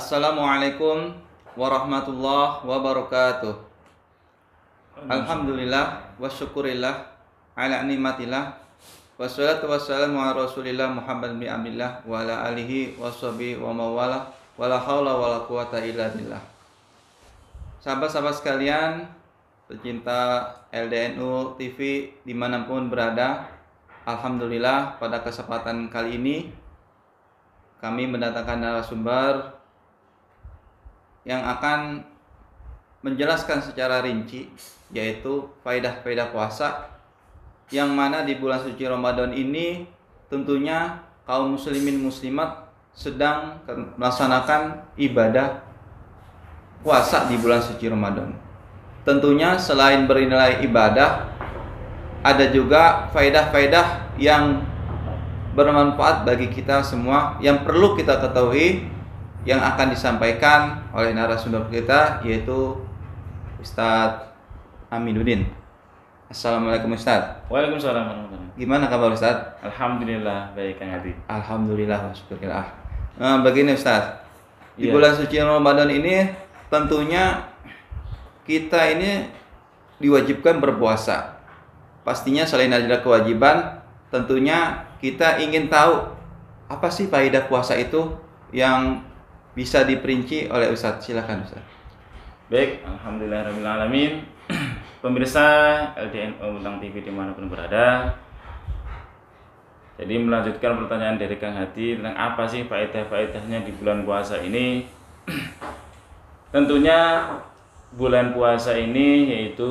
Assalamualaikum warahmatullahi wabarakatuh. Alhamdulillah wa syukurillah ala nikmatillah wassalatu wassalamu ala rasulillah Muhammad bin Abdillah wa ala alihi wa sahbihi wa mawala wa la hawla wa la quwata illa billah. Sahabat-sahabat sekalian, pecinta LDNU TV dimanapun berada, alhamdulillah pada kesempatan kali ini kami mendatangkan narasumber yang akan menjelaskan secara rinci, yaitu faedah-faedah puasa, yang mana di bulan suci Ramadan ini tentunya kaum muslimin muslimat sedang melaksanakan ibadah puasa di bulan suci Ramadan. Tentunya selain bernilai ibadah, ada juga faedah-faedah yang bermanfaat bagi kita semua yang perlu kita ketahui, yang akan disampaikan oleh narasumber kita, yaitu Ustadz Aminuddin. Assalamualaikum Ustadz. Waalaikumsalam warahmatullahi. Gimana kabar Ustadz? Alhamdulillah baik Kang Hadi. Alhamdulillah, syukurlah. Nah, begini Ustadz, di Iya. bulan suci Ramadan ini tentunya kita ini diwajibkan berpuasa. Pastinya selain ada kewajiban, tentunya kita ingin tahu apa sih faedah puasa itu yang bisa diperinci oleh Ustadz. Silakan Ustadz. Baik, alhamdulillah rabbil alamin. Pemirsa LDNU Bentang TV dimanapun berada. Jadi melanjutkan pertanyaan dari Kang Hadi tentang apa sih faedah-faedahnya di bulan puasa ini. Tentunya bulan puasa ini yaitu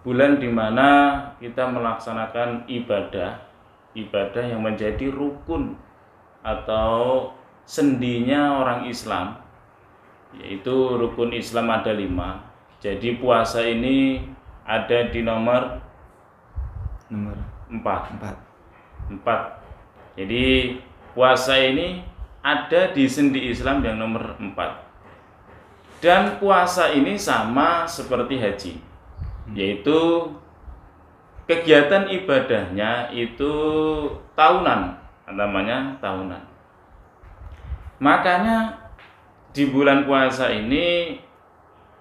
bulan di mana kita melaksanakan ibadah yang menjadi rukun atau sendinya orang Islam, yaitu rukun Islam ada 5. Jadi puasa ini ada di nomor 4. Jadi puasa ini ada di sendi Islam yang nomor 4. Dan puasa ini sama seperti haji, yaitu kegiatan ibadahnya itu tahunan, namanya tahunan. Makanya di bulan puasa ini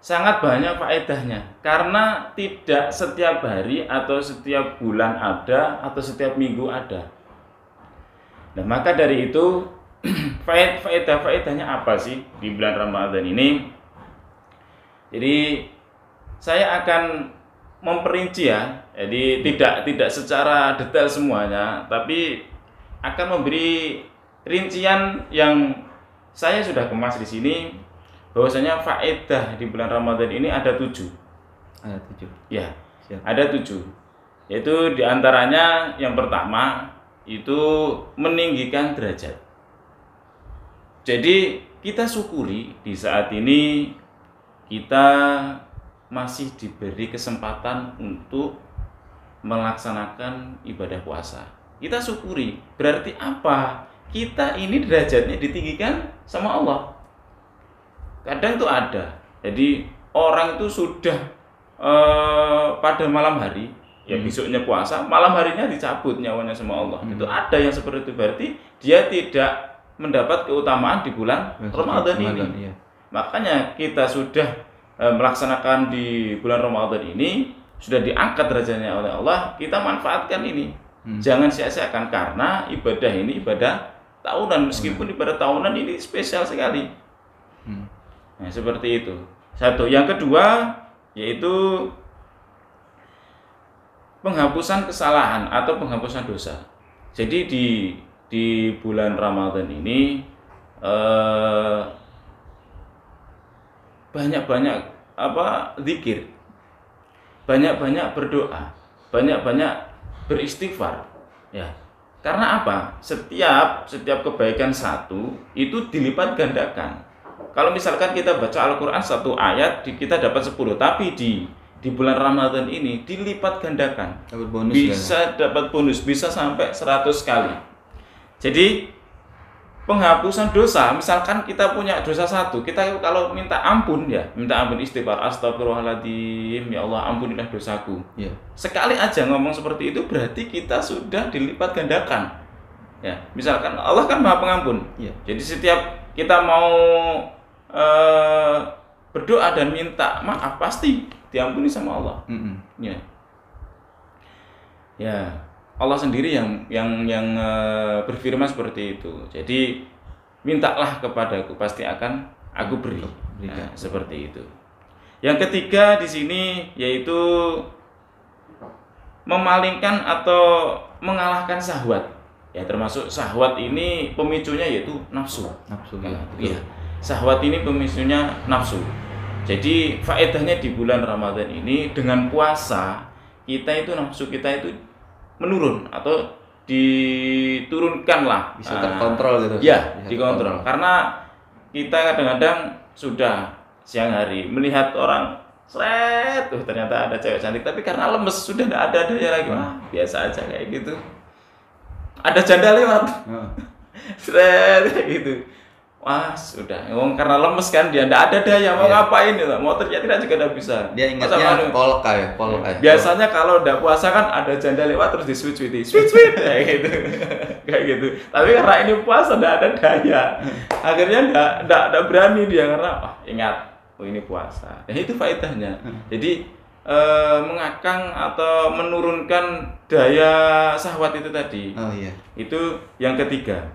sangat banyak faedahnya, karena tidak setiap hari atau setiap bulan ada atau setiap minggu ada. Nah, maka dari itu faedah-faedahnya apa sih di bulan Ramadan ini? Jadi saya akan memperinci ya. Jadi tidak secara detail semuanya, tapi akan memberi rincian yang saya sudah kemas di sini, bahwasanya faedah di bulan Ramadan ini ada 7. Ada 7. Ya, Siap. ada 7. Yaitu diantaranya yang pertama itu meninggikan derajat. Jadi kita syukuri di saat ini kita masih diberi kesempatan untuk melaksanakan ibadah puasa. Kita syukuri. Berarti apa? Kita ini derajatnya ditinggikan sama Allah. Kadang itu ada. Jadi orang itu sudah pada malam hari, ya besoknya puasa, malam harinya dicabut nyawanya sama Allah. Itu ada yang seperti itu, berarti dia tidak mendapat keutamaan di bulan Ramadan ini. Iya. Makanya kita sudah melaksanakan di bulan Ramadan ini, sudah diangkat derajatnya oleh Allah, kita manfaatkan ini. Jangan sia-siakan, karena ibadah ini ibadah tahunan, meskipun ibadah tahunan ini spesial sekali. Nah, seperti itu. Satu. Yang kedua yaitu penghapusan kesalahan atau penghapusan dosa. Jadi di bulan Ramadan ini banyak-banyak zikir, banyak-banyak berdoa, banyak-banyak beristighfar, ya. Karena apa? Setiap kebaikan satu itu dilipat gandakan. Kalau misalkan kita baca Al-Quran 1 ayat, kita dapat 10, tapi di bulan Ramadan ini dilipat gandakan. Dapat bonus, bisa dapat bonus, bisa sampai 100 kali. Jadi penghapusan dosa, misalkan kita punya dosa 1, kita kalau minta ampun istighfar, astagfirullahaladzim, ya Allah ampunilah dosaku. Iya. Sekali aja ngomong seperti itu berarti kita sudah dilipat gandakan. Ya, misalkan Allah kan Maha Pengampun. Iya. Jadi setiap kita mau berdoa dan minta maaf pasti diampuni sama Allah. Ya. Ya, Allah sendiri yang berfirman seperti itu. Jadi mintalah kepadaku pasti akan aku beri. Nah, seperti itu. Yang ketiga di sini yaitu memalingkan atau mengalahkan syahwat. Ya, termasuk syahwat ini pemicunya yaitu nafsu. Nafsu. Iya. Syahwat ini pemicunya nafsu. Jadi faedahnya di bulan Ramadan ini dengan puasa kita itu nafsu kita itu menurun atau diturunkan lah. Bisa terkontrol gitu. Ya, dikontrol. Karena kita kadang-kadang sudah siang hari melihat orang seret, ternyata ada cewek cantik, tapi karena lemes sudah tidak ada daya lagi. Wah, biasa aja kayak gitu. Ada janda lewat. Seret kayak gitu. Wah, sudah. Karena lemes kan dia tidak ada daya mau ngapain ya? Mau ternyata juga tidak bisa. Dia ingatnya polka ya. Biasanya kalau udah puasa kan ada janda lewat terus di switch kayak gitu. Kayak gitu. Tapi karena ini puasa tidak ada daya. Akhirnya tidak berani dia karena ingat ini puasa. Ya itu faedahnya. Jadi mengakang atau menurunkan daya syahwat itu tadi. Oh iya. Itu yang ketiga.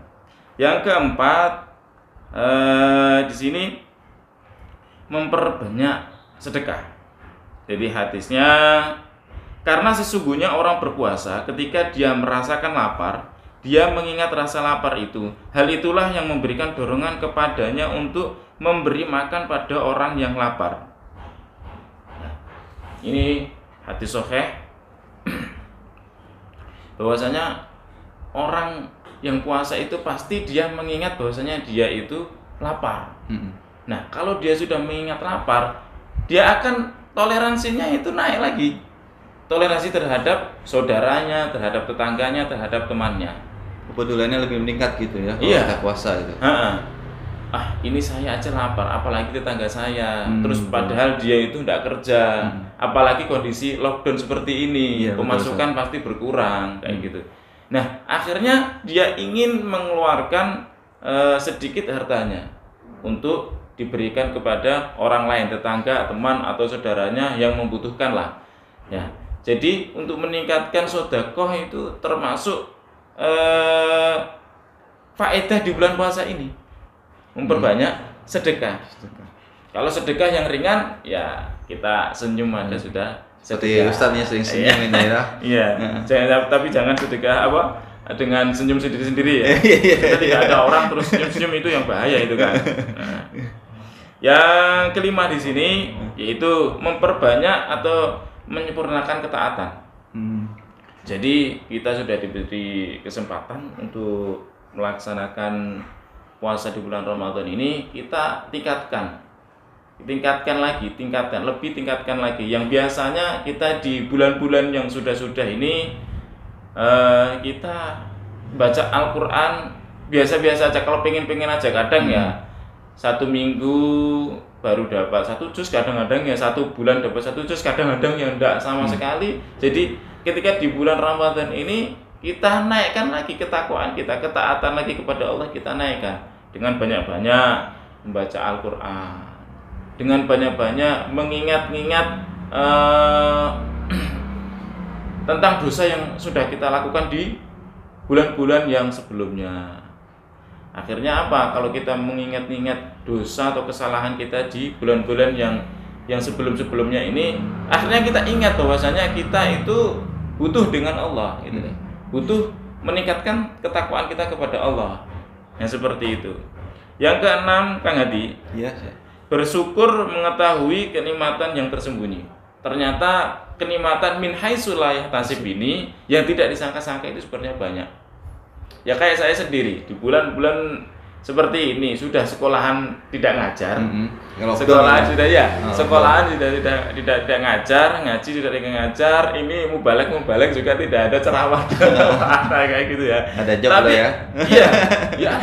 Yang keempat di sini memperbanyak sedekah. Jadi hadisnya, karena sesungguhnya orang berpuasa ketika dia merasakan lapar, dia mengingat rasa lapar itu. Hal itulah yang memberikan dorongan kepadanya untuk memberi makan pada orang yang lapar. Ini hadis sahih bahwasanya orang yang puasa itu pasti dia mengingat bahwasanya dia itu lapar. Nah, kalau dia sudah mengingat lapar, dia akan toleransinya itu naik lagi. Toleransi terhadap saudaranya, terhadap tetangganya, terhadap temannya. Kepeduliannya lebih meningkat gitu ya kalau kita puasa itu. Ini saya aja lapar, apalagi tetangga saya. Terus padahal dia itu tidak kerja, apalagi kondisi lockdown seperti ini, pemasukan pasti berkurang kayak gitu. Nah, akhirnya dia ingin mengeluarkan sedikit hartanya untuk diberikan kepada orang lain, tetangga, teman atau saudaranya yang membutuhkan lah. Ya, jadi untuk meningkatkan sedekah itu termasuk faedah di bulan puasa ini. Memperbanyak sedekah. Kalau sedekah yang ringan, ya kita senyum aja sudah. Seperti Ustaznya sering senyum ini ya. Iya. Tapi jangan sedekah dengan senyum sendiri-sendiri ya. Kita tidak ada orang terus senyum-senyum itu yang bahaya itu kan. Nah. Yang kelima di sini yaitu memperbanyak atau menyempurnakan ketaatan. Jadi kita sudah diberi kesempatan untuk melaksanakan puasa di bulan Ramadan ini, kita tingkatkan lagi. Yang biasanya kita di bulan-bulan yang sudah ini kita baca Al-Quran biasa-biasa aja, kalau pengen aja. Kadang ya 1 minggu baru dapat 1 juz, kadang-kadang ya 1 bulan dapat 1 juz, kadang-kadang ya enggak sama sekali. Jadi ketika di bulan Ramadan ini kita naikkan lagi ketakwaan kita, ketaatan lagi kepada Allah kita naikkan dengan banyak-banyak membaca Al-Quran, dengan banyak-banyak mengingat-ingat tentang dosa yang sudah kita lakukan di bulan-bulan yang sebelumnya. Akhirnya apa? Kalau kita mengingat-ingat dosa atau kesalahan kita di bulan-bulan yang sebelum-sebelumnya ini, akhirnya kita ingat bahwasanya kita itu butuh dengan Allah, gitu. Butuh meningkatkan ketakwaan kita kepada Allah. Yang seperti itu. Yang keenam, Kang Hadi, bersyukur mengetahui kenikmatan yang tersembunyi. Ternyata kenikmatan min haitsu la yahtasib ini yang tidak disangka-sangka itu sebenarnya banyak. Ya kayak saya sendiri di bulan-bulan seperti ini sudah sekolahan tidak ngajar, sekolahan sudah sekolahan sudah tidak ngajar, ngaji sudah tidak ngajar, ini mubalek juga tidak ada ceramah kayak gitu ya. Ada job. Tapi ya. Iya,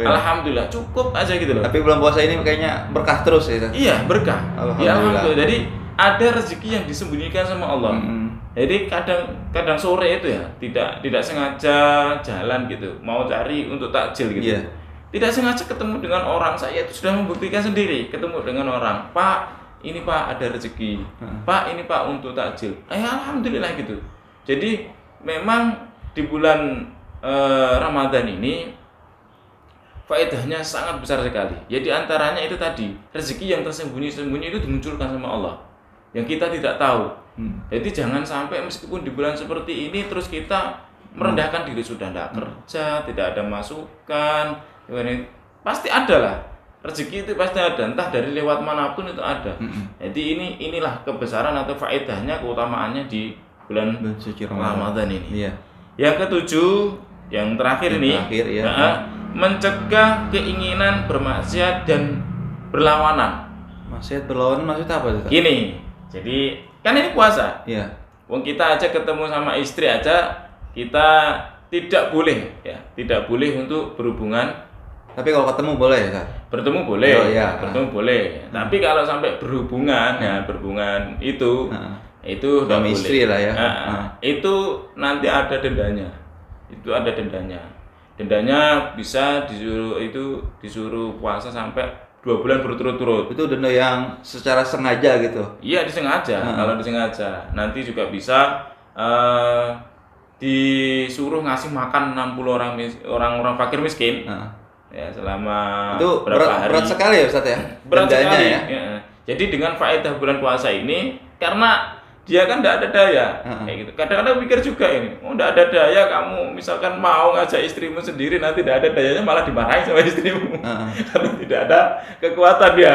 alhamdulillah cukup aja gitu loh. Tapi bulan puasa ini kayaknya berkah terus ya. Iya, berkah. Alhamdulillah. Jadi ada rezeki yang disembunyikan sama Allah. Jadi kadang sore itu ya tidak sengaja jalan gitu, mau cari untuk takjil gitu. Iya. Tidak sengaja ketemu dengan orang, saya itu sudah membuktikan sendiri, ketemu dengan orang, Pak, ini Pak ada rezeki, Pak ini Pak untuk takjil. Alhamdulillah gitu. Jadi memang di bulan Ramadan ini faedahnya sangat besar sekali. Jadi antaranya itu tadi, rezeki yang tersembunyi-sembunyi itu dimunculkan sama Allah, yang kita tidak tahu. Jadi jangan sampai meskipun di bulan seperti ini terus kita merendahkan diri, sudah tidak kerja, tidak ada masukan, pasti ada lah. Rezeki itu pasti ada, entah dari lewat manapun itu ada. Jadi inilah kebesaran atau faedahnya, keutamaannya di bulan suci Ramadan ini. Iya. Yang ketujuh, yang terakhir ini, ya. Mencegah keinginan bermaksiat dan berlawanan. Maksiat berlawanan maksudnya apa itu? Gini, jadi kan ini puasa. Iya. Wong kita aja ketemu sama istri aja, kita tidak boleh untuk berhubungan. Tapi kalau ketemu boleh ya? Bertemu boleh, bertemu boleh. Tapi kalau sampai berhubungan, berhubungan itu nggak boleh. Istri lah ya. Itu nanti ada dendanya. Itu ada dendanya. Dendanya bisa disuruh puasa sampai 2 bulan berturut-turut. Itu denda yang secara sengaja gitu? Iya, disengaja. Kalau disengaja, nanti juga bisa disuruh ngasih makan 60 orang fakir miskin. Ya, selama itu berapa hari. Berat sekali ya Ustaz ya? Berat dendanya sekali. Ya? Jadi dengan faedah bulan puasa ini, karena dia kan tidak ada daya, kayak gitu. Kadang-kadang pikir juga ini, tidak ada daya, kamu misalkan mau ngajak istrimu sendiri, nanti tidak ada dayanya malah dimarahin sama istrimu, karena tidak ada kekuatan dia.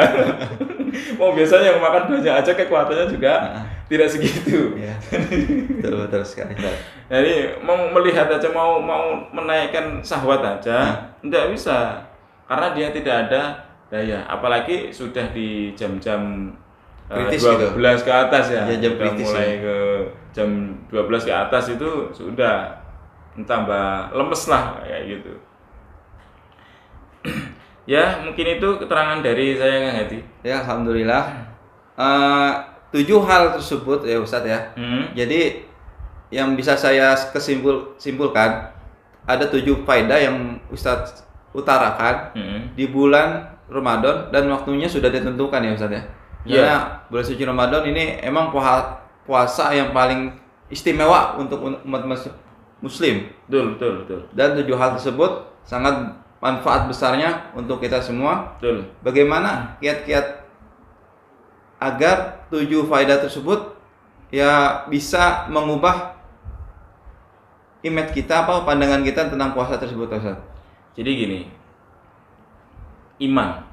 Mau biasanya yang makan banyak aja kekuatannya juga tidak segitu. Ya. Betul sekali. Jadi mau melihat aja, mau menaikkan syahwat aja, tidak bisa, karena dia tidak ada daya. Apalagi sudah di jam-jam kritis 12 gitu. Ke atas ya, jam kritis mulai ke jam 12 ke atas itu sudah tambah lemes lah kayak gitu. Ya, mungkin itu keterangan dari saya, Kang Hadi. Ya, alhamdulillah. 7 hal tersebut ya Ustadz ya. Jadi yang bisa saya simpulkan, ada 7 faedah yang Ustadz utarakan di bulan Ramadan, dan waktunya sudah ditentukan ya Ustadz ya. Karena bulan suci Ramadan ini emang puasa yang paling istimewa untuk umat muslim. Betul. Dan 7 hal tersebut sangat manfaat besarnya untuk kita semua. Betul. Bagaimana kiat-kiat agar 7 faedah tersebut ya bisa mengubah image kita, pandangan kita tentang puasa tersebut, Ustaz. Jadi gini, iman.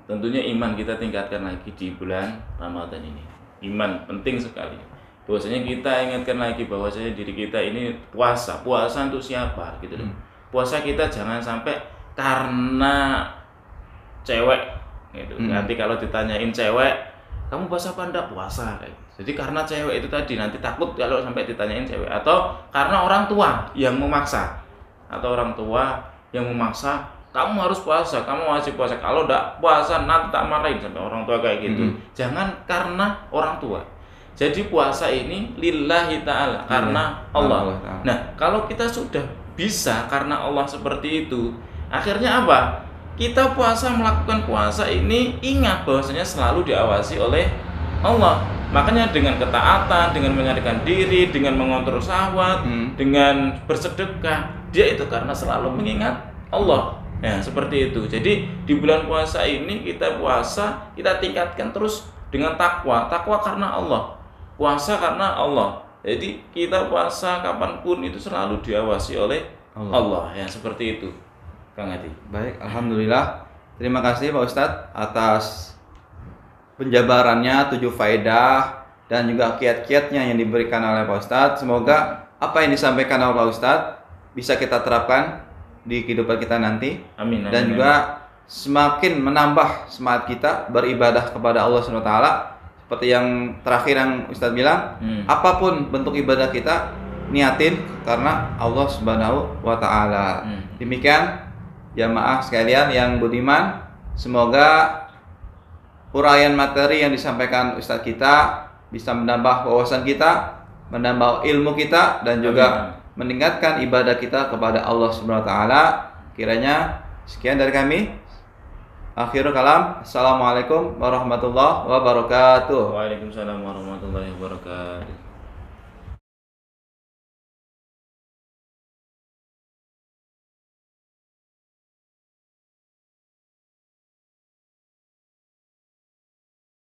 Tentunya iman kita tingkatkan lagi di bulan Ramadan ini. Iman penting sekali. Bahwasanya kita ingatkan lagi bahwasanya diri kita ini puasa. Puasa untuk siapa gitu loh. Puasa kita jangan sampai karena cewek gitu. Nanti kalau ditanyain cewek, kamu puasa apa enggak? Puasa kayak. Jadi karena cewek itu tadi, nanti takut kalau sampai ditanyain cewek, atau karena orang tua yang memaksa. Atau orang tua yang memaksa, kamu harus puasa, kamu wajib puasa. Kalau enggak puasa nanti tak marahin, sampai orang tua kayak gitu. Jangan karena orang tua. Jadi puasa ini lillahi ta'ala, karena Allah. Nah, kalau kita sudah bisa karena Allah seperti itu, akhirnya apa? Kita puasa, melakukan puasa ini ingat bahwasanya selalu diawasi oleh Allah. Makanya dengan ketaatan, dengan menyadarkan diri, dengan mengontrol syahwat, dengan bersedekah, dia itu karena selalu mengingat Allah. Ya, seperti itu. Jadi di bulan puasa ini kita puasa, kita tingkatkan terus dengan takwa. Takwa karena Allah. Puasa karena Allah. Jadi kita puasa kapanpun itu selalu diawasi oleh Allah. Ya, seperti itu, Kang Hadi. Baik, alhamdulillah. Terima kasih Pak Ustadz atas penjabarannya 7 faedah dan juga kiat-kiatnya yang diberikan oleh Pak Ustadz. Semoga apa yang disampaikan oleh Pak Ustadz bisa kita terapkan di kehidupan kita nanti. Amin. Dan juga semakin menambah semangat kita beribadah kepada Allah SWT. Seperti yang terakhir yang Ustadz bilang, apapun bentuk ibadah kita, niatin karena Allah Subhanahu wa Ta'ala. Demikian jamaah sekalian yang budiman, semoga uraian materi yang disampaikan Ustadz kita bisa menambah wawasan kita menambah ilmu kita dan juga meningkatkan ibadah kita kepada Allah Subhanahu wa taala. Kiranya sekian dari kami. Akhirul kalam. Assalamualaikum warahmatullahi wabarakatuh. Waalaikumsalam warahmatullahi wabarakatuh.